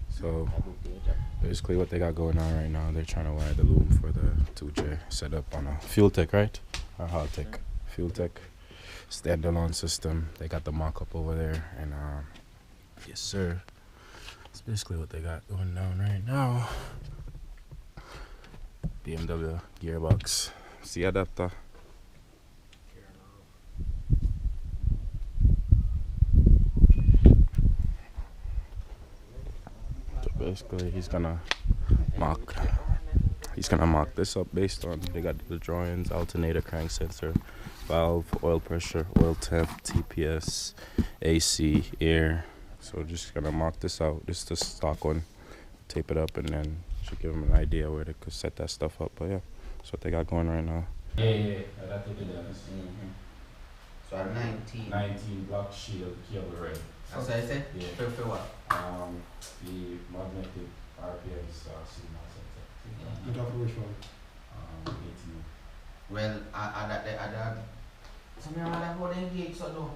So basically what they got going on right now, they're trying to wire the loom for the 2J setup on a Fuel Tech, right? Or Hot Tech. Fuel Tech standalone system. They got the mock-up over there, and yes sir. That's basically what they got going down right now. BMW gearbox. C adapter. So basically he's gonna mock this up based on, they got the drawings, alternator, crank sensor, valve, oil pressure, oil temp, TPS, AC, air. So just gonna mock this out. This is the stock one. Tape it up and then should give them an idea where they could set that stuff up. But yeah, that's what they got going right now. Yeah, that's what it is. So 19 block shield cable red. That's what I said? Yeah. For what? The magnetic RPM signal sensor. Which one? 18. Well, so me wonder how they engage so though.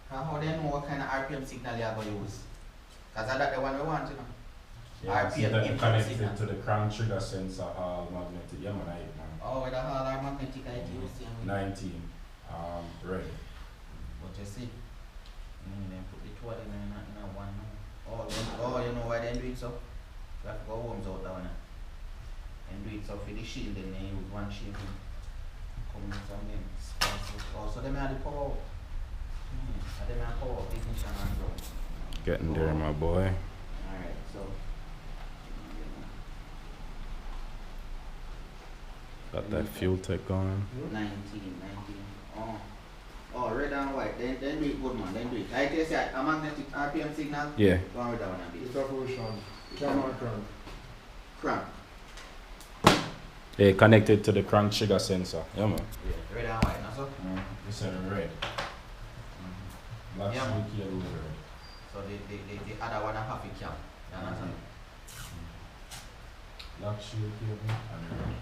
How they know what kind of RPM signal you are going to use. Because that's the one we want, you know. Yeah, RPM that input connected signal. to the crank trigger sensor, magnetic. Yeah, man, Oh, with the whole magnetic IT you see. 19, red. What you see? Then put the 20 in a one. Oh, you know why they do it so? You have to go homes out down there. And do it so for the shield, then they use one shield. Come in some them. Oh, so they may have the power. They may have power, ignition and ground. Getting there, my boy. Alright, so. Got that Fuel Tech going. 19. Oh, red and white. Then do it good, man. Then do it. Like you said, a magnetic RPM signal. Yeah. Go on with that one a bit. Which one? Camera crank. Crank. Yeah, connected to the crank trigger sensor. Yeah, man. Yeah, red and white, not so? This is red. Black Yeah, shield man. cable red. So the other one a half a cam. You understand? Black shield cable and red.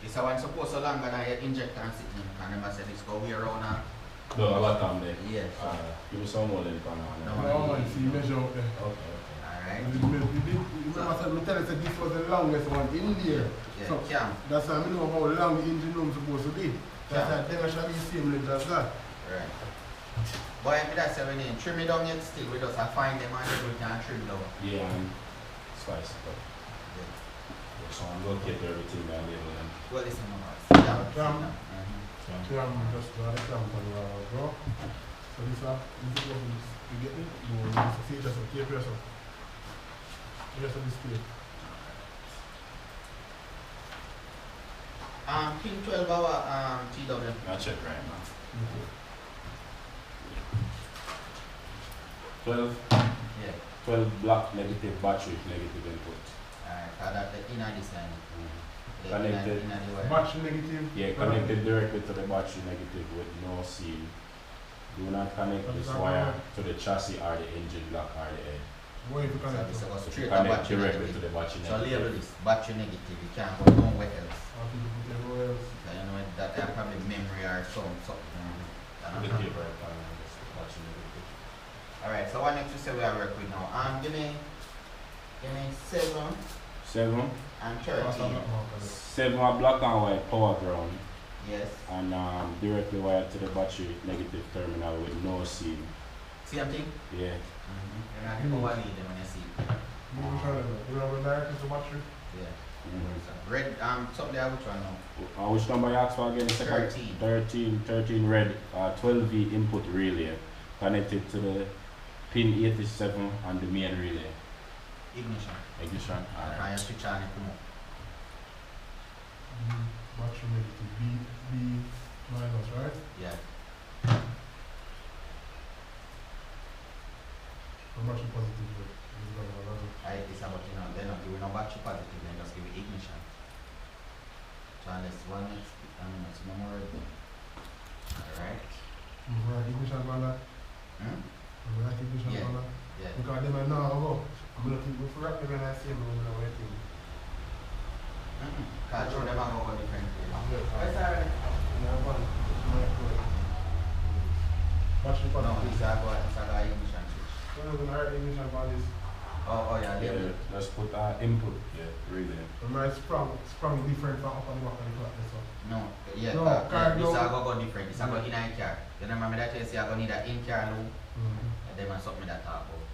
It's a one supposed to longer than your injector and sitting. And remember said it's go way around now. No, a lot on there. Yes. Give me some more than pan on No. there. No, man, see, measure out there. Okay. Alright. Remember, I tell you, this was the longest one in there. Yeah, So, cam. that's why I know how long the engine room is supposed to be. That's why they should be the same length as that. Right. Boy, that's when you trim it down yet still with us. I find them and we can trim down. Yeah, and spice it up. So I'm locate everything and label them. Well, listen, Cam. Cam, just draw the cam for the draw. So this is what you get it. You see just a tape pressure. Just a display. Pin 12 hour TW. I'll check right now. Okay. 12, Yeah. 12 block negative battery, negative input. Alright, that's the inner this line. Connected. Inner the wire. Batch negative. Yeah, connected directly to the battery negative with no seal. Do not connect this wire to the chassis or the engine block or the head. Where you So connect this to? goes straight to Connect battery directly to negative. the battery So label negative. this, battery negative, you can't go nowhere else. How to put the royals? So you know that they probably memory or something. Put the tape right on this battery negative. Alright, so what next you say we are working with now? Give me 7 7. and What's 13. that mark on it? 7 are black and white power ground Yes. and directly wired to the battery negative terminal with no seal. Same thing? Yeah. You're not the power lead them when you see it. You know which one is it? You know direct into battery? Yeah. Mm-hmm. Red, something there, which one now? Which number you asked for again? 13 red 12V input relay connected to the pin 87 and the main relay. Ignition. Ignition. And you switch on it, come up. Battery negative. B minus, right? Yeah. Or battery positive. It's about, they're not giving no battery positive, then just give it ignition. So unless one is, it's memorable. Alright. Ignition on that. Ignition Yeah. on that. Yeah. Because they might know how to go. I'm going to think we forgot them when I see them, I'm going to wait till. Because show them how to go different ways. Yes, alright. Battery No, positive. it's a ignition switch. Well, we're going to write ignition for this. Oh yeah, Yeah, label. just put input, yeah, really. Remember, sprung different from up and back and clock. So. No, yeah, No, this no. are go different. This are go in a car. You remember that you say I go need a in-car loop, and then I something that talk about.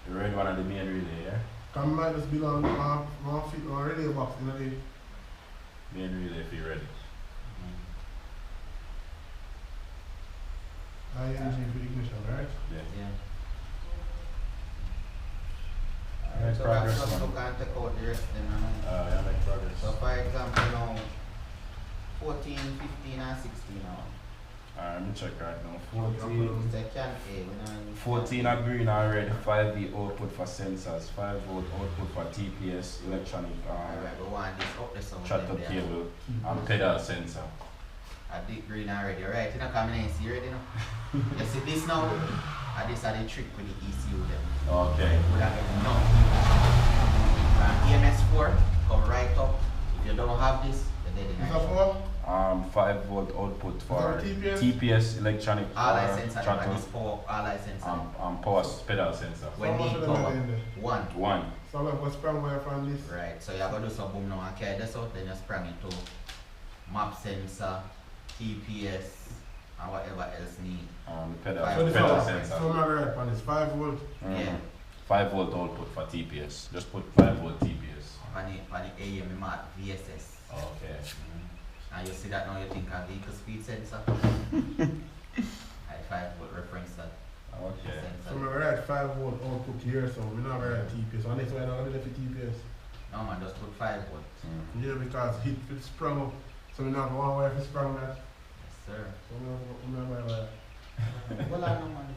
You read one of the main relay, yeah? Can might just build on one feet on a relay box in the Main relay if you're ready. ING for ignition, right? Yeah. Yeah. Make So progress, that's just man. look and take out the rest then, Yeah, make progress. So for example now, 14, 15 and 16 now. Let me check right now. It's a can A, we know. 14 are green and red, 5V output for sensors, 5 volt output for TPS, electronic Alright, we want this up the sound. shut up cable, and pedal sensor. I did green already, alright, you know coming in, see already now? You see this now? And this are the trick with the ECU them. Okay. Would have been no. EMS4, come right up. If you don't have this, you're dead in Is that for? 5 volt output for TPS? TPS electronic all I sensor, throttle, and this power, all I sensor. power pedal sensor. When So much need of them are power, in there? one. One. So like what's sprung wire from this? Right, so you're going to do some boom now and carry this out, then you sprang it to map sensor, TPS, and whatever else need. Pedal, Five So this pedal volt. is sensor. so my right one is 5 volt. Yeah. 5 volt output for TPS. Just put 5 volt TPS. On the AM mark VSS. Okay. And you see that now, you think of vehicle speed sensor. I 5 volt reference that Okay. So sensor. my right 5 volt output here, so we're not right TPS. And that's why I don't have TPS. No man, just put 5 volt. Yeah, because heat it sprung up. So we not one wire for sprung that. Yes sir. So we not wire. Well I know man.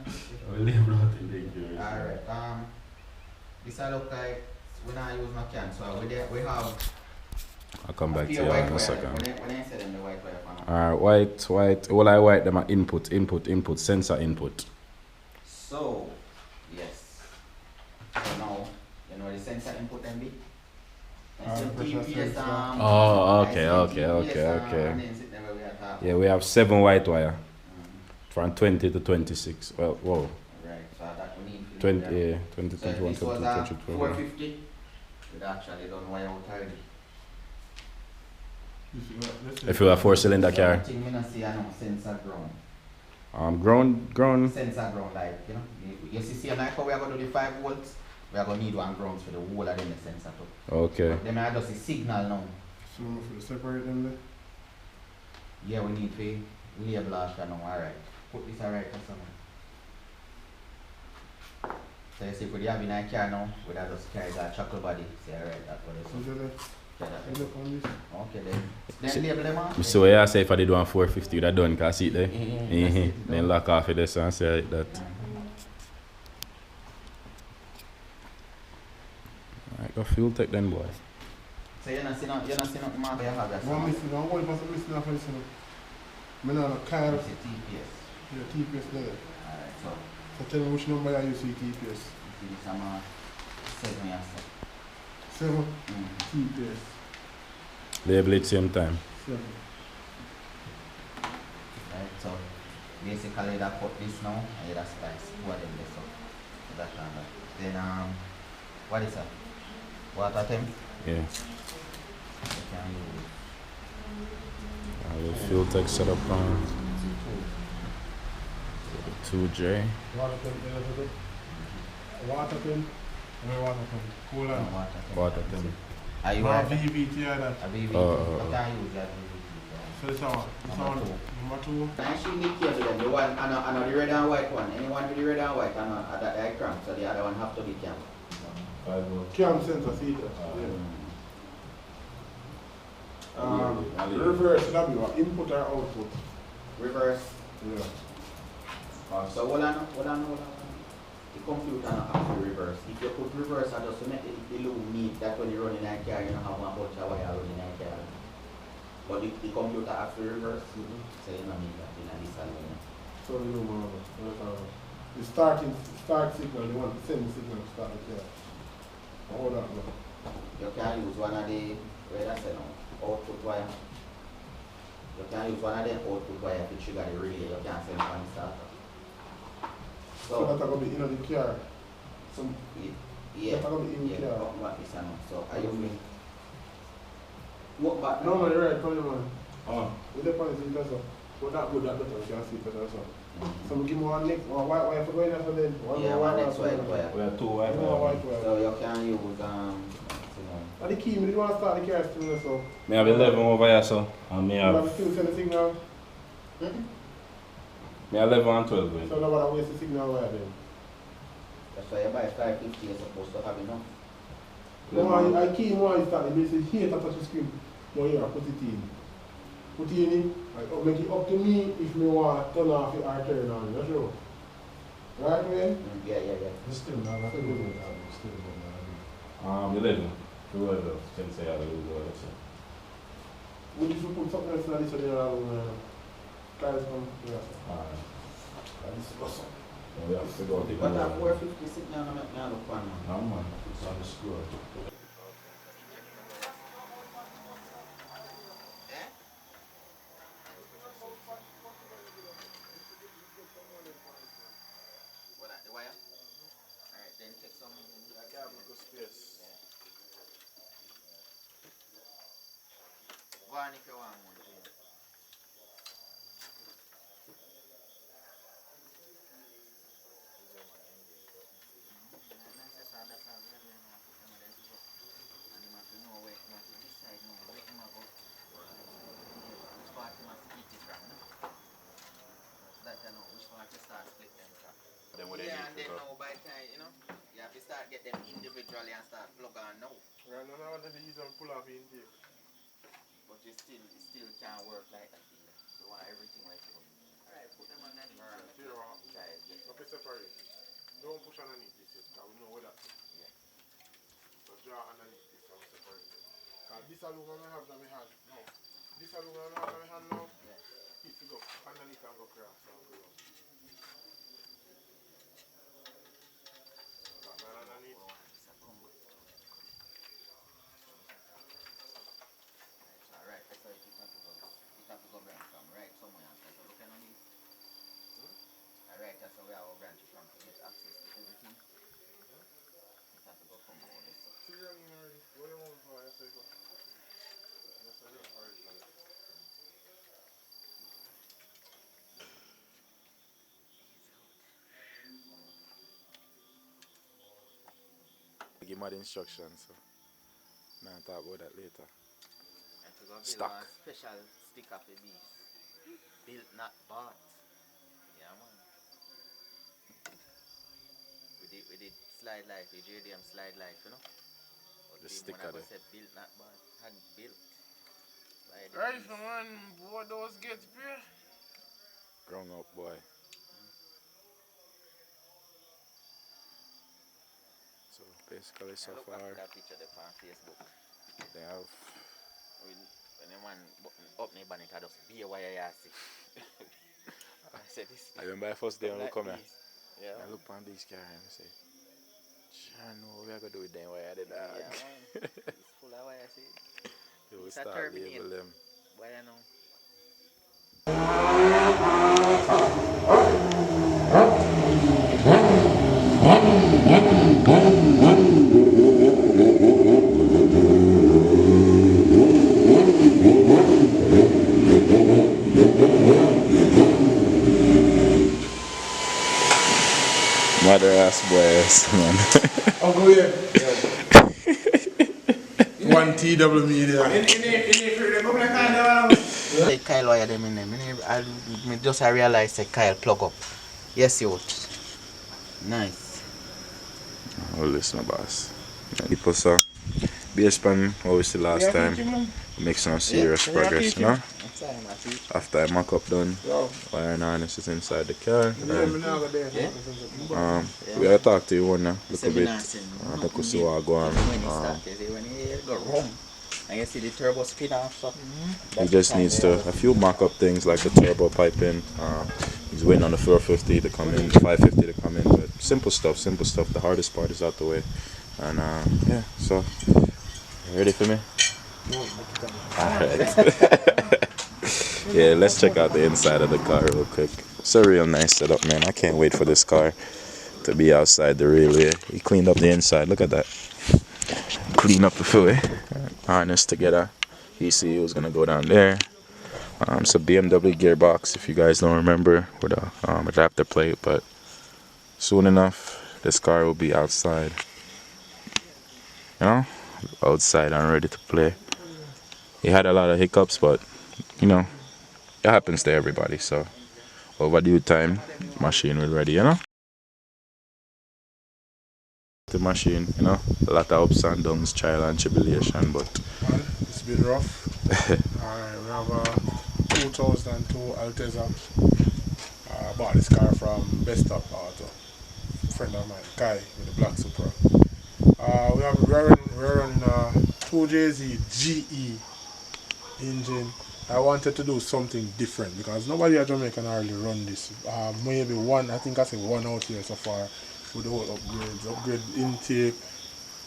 We'll leave out in the curious. Alright, this I look like we not use no can, so we have I'll come back to few you white in a wire. second. When I say them the white wire for now. Alright, white. All I white them are input, sensor input. So yes. So now you know the sensor input and be? Pressure sensor. Oh, okay. And then sit there where we are talking. Yeah, we have 7 white wire from 20 to 26. Well, whoa. Right, so that we need 20, there. yeah, 20, So if 21, this was 22, a 23. 450, we'd actually done wire out already. If you have 4-cylinder So car. one thing me not see, I know sensor ground. Ground. Sensor ground, like, you know, you see like how we are going to do the 5 volts, we are going to need one ground for the whole of them the sensor too. Okay. Then I just see signal now. So we separate them there. Yeah, we need to label after now, alright. Put this alright or something. So you see if we have in a car now, we just carry that chuckle body, say alright, that's what it So is. just Okay, that's look on this. okay then label them off. So what you say if I did one 450, that done, can I see it there? Yeah, Then lock off of this and say like that. Alright, go fuel tech then, boy. So you're not seeing nothing more you have that. One missing, one person missing off this one. I know the car, It's a TPS. yeah, TPS there. Alright, so So tell me which number you use for your TPS. you see this I'm 7 years. 7 TPS. Label it same time. 7. Right, so basically that put this now and you just slice 2 of them this up. So that and that. Then what is that? Water temp? Yeah. You can use I will fuel tech set up on 2J. Water temp, water temp. Where water temp? Coolant. water temp. Water temp. Are you Or water? VVT or that. A VVT. Oh. You can use that VVT. So this one. Number 2. Number 2. And actually need cable them, the one and the red and white one. Anyone with the red and white and that I crank, so the other one have to be cam. 5 volt. Cam sensor feeder. Reverse W, input or output. Reverse. Yeah. So hold on. The computer not have to reverse. If you put reverse, I just make the loop neat that when you run in a car, you don't have one bunch of wire running in a car. But the computer have to reverse, so you don't need that in a this alone. So you know, the start signal, you want to send the signal to start the car. Hold on, no. You can use one of the, where that's it now, output wire. You can use one of them output wire to trigger the relay, you can send one starter. So that's going to be in the car. Some Yeah. I don't even Yeah, care. but it's enough. So are you free? What back? No man, you're right, funny man. Oh. With the point is better. But that good, that better, you can see better so. So we give me one next, or why for going after then? Yeah, one next white wire. We have 2 white One wire. white wire. So you can use And the key, we didn't want to start the car still, so. Me have 11 over here, so. And me You have. have still send the signal. Me have 11 and 12 with. So now what waste the signal wire then? That's why you buy 550, you're supposed to have enough. No, I key more is that they say here to touch the screen. No, here, put it in. Put it in, make it up to me if me want to turn off it or turn on, that's true. Right, man? Yeah. Still not, that's a good one. Still not. 11. 12. Since I have a little bit. Would you put something else in this one there? Guys come, yeah. This is awesome. We have to go take But that 450 signal, I'm not look one man. No man, it's on the screw. What that, the wire? Alright, then take some. I can't have a space. Go on if you want one. Yeah, and then now by the time, you know, you have to start get them individually and start plug on now. Right now, I want to use and pull off the intake. But you still can't work like that. You want everything like that. Alright, put them underneath. Alright, zero. Okay, separate. Don't push underneath this yet, because we know where that is. Yeah. So draw underneath this and separate it. Because this aluminum I have that we have now. This aluminum I have that we have now, it will go underneath and go across and go up. Underneath. Alright, that's why you have to go branch from right somewhere else. So look underneath. Alright, that's where our branch from to get access to everything. You have to go from all this. See you already. What do you want for? Yes, I go. Yes, I go. Alright, Give my instructions, so now I'll talk about that later. And to go build Stock. one special sticker for these. Built, not bought. Yeah, man. We did slide life, the JDM slide life, you know. But The when sticker I there. said built, not bought, had built. Right, man. Boy, those gates, bro. Grown up boy. So basically so Look far at that picture there on Facebook. they have When anyone up near Bonnet, I just be a wire I see. I said this. I remember the first day when we come here. Yeah. I look on these cars and say, John, what we are gonna do with them wire the dog? Yeah, man. It's full of wire, see. You will It's a start terminate. label them. Wire now. Mother ass boys, man. Uncle here. One TW media. Say Kyle wire them in there. Me just I realize that Kyle plug up. Yes, youth. Nice. Oh, listen, boss. People saw base pan, obviously last time, make some serious progress, you know? After I mock up done, wire and harness is inside the car. And, we gotta talk to you one now, look a bit, take us see what go on. And you see the turbo spin off, so He just needs to, a few mock-up things like the turbo piping. He's waiting on the 450 to come in, the 550 to come in. But simple stuff, simple stuff. The hardest part is out the way. And yeah, so, you ready for me? Alright. Yeah, let's check out the inside of the car real quick. It's a real nice setup, man. I can't wait for this car. to be outside the railway. He cleaned up the inside. Look at that. Clean up the fluid. Harness together. ECU was gonna go down there. It's a BMW gearbox, if you guys don't remember, with a adapter plate. But soon enough, this car will be outside. You know, outside and ready to play. He had a lot of hiccups, but you know, it happens to everybody. So over due time, machine will ready. You know. The machine, you know, a lot of ups and downs, trial and tribulation, but Man, it's been rough. We have a 2002 Altezza. Bought this car from Best Stop Auto. Friend of mine, Kai, with the black Supra. We're running a 2JZ GE engine. I wanted to do something different because nobody at Jamaica can hardly run this. Maybe one, I think I said one out here so far with the whole upgrades. Upgrade intake,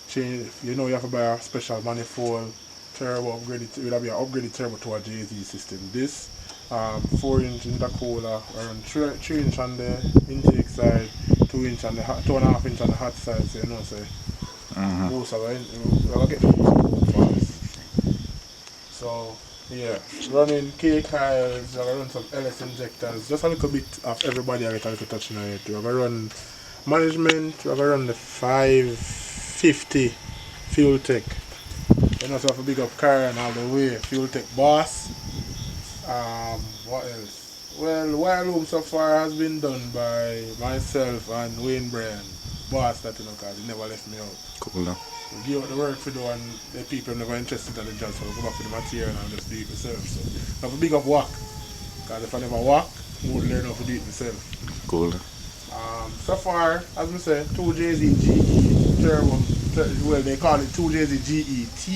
change, you know, you have to buy a special manifold, turbo upgrade, it will be an upgraded turbo to a JZ system. This 4-inch intercooler, around 3-inch on the intake side, 2-inch on the 2.5 inch on the hot side, so you know, so most of it, we'll get fast. So yeah, running K coils, I'll run some LS injectors, just a little bit of everybody I get a little touch on it. We're gonna run management, we're gonna run the 550 Fuel Tech. You know, so I have a big up car and all the way, Fuel Tech boss. What else? Well, Wild Room so far has been done by myself and Wayne Bryan, boss that, you know, because he never left me out. cool now. We give out the work for do and the people are never interested in the job, so we go back to the material and just do it myself. So I have a big up work, because if I never work, I won't learn how to do it myself. Cool. So far, as I say, 2JZ GE turbo, well they call it 2JZ GET.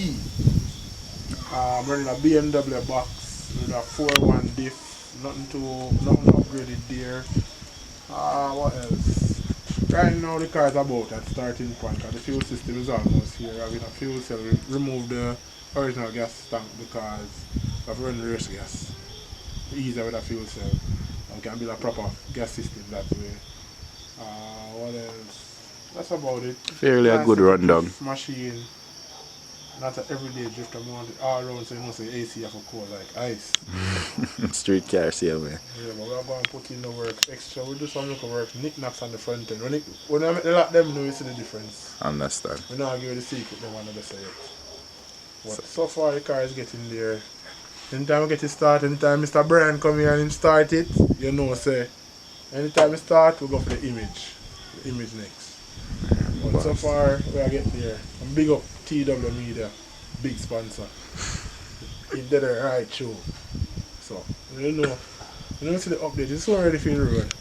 Running a BMW box with a 4.1 diff, nothing upgraded there. What else? Right now the car is about at starting point because the fuel system is almost here. Having a fuel cell, remove the original gas tank because of running reverse gas. Easier with a fuel cell and can build a proper gas system that way. What else? That's about it. Fairly a good rundown. Machine. Not an everyday drift, I want it all around so you know say AC have a cold like ice. Street car sale, man. Yeah, but we're going to put in the work extra. We do some little work, knickknacks on the front end. When I make the lot them know, you see the difference. Understand. We're not give you the secret, they want to say it. But so far the car is getting there. Anytime we get it started, anytime Mr. Bryan come here and him start it, you know say, anytime we start, we go for the image. The image next. But so far, we are getting there. And big up TW Media, big sponsor. He did it right show. So, you know see the update, it's already for the road.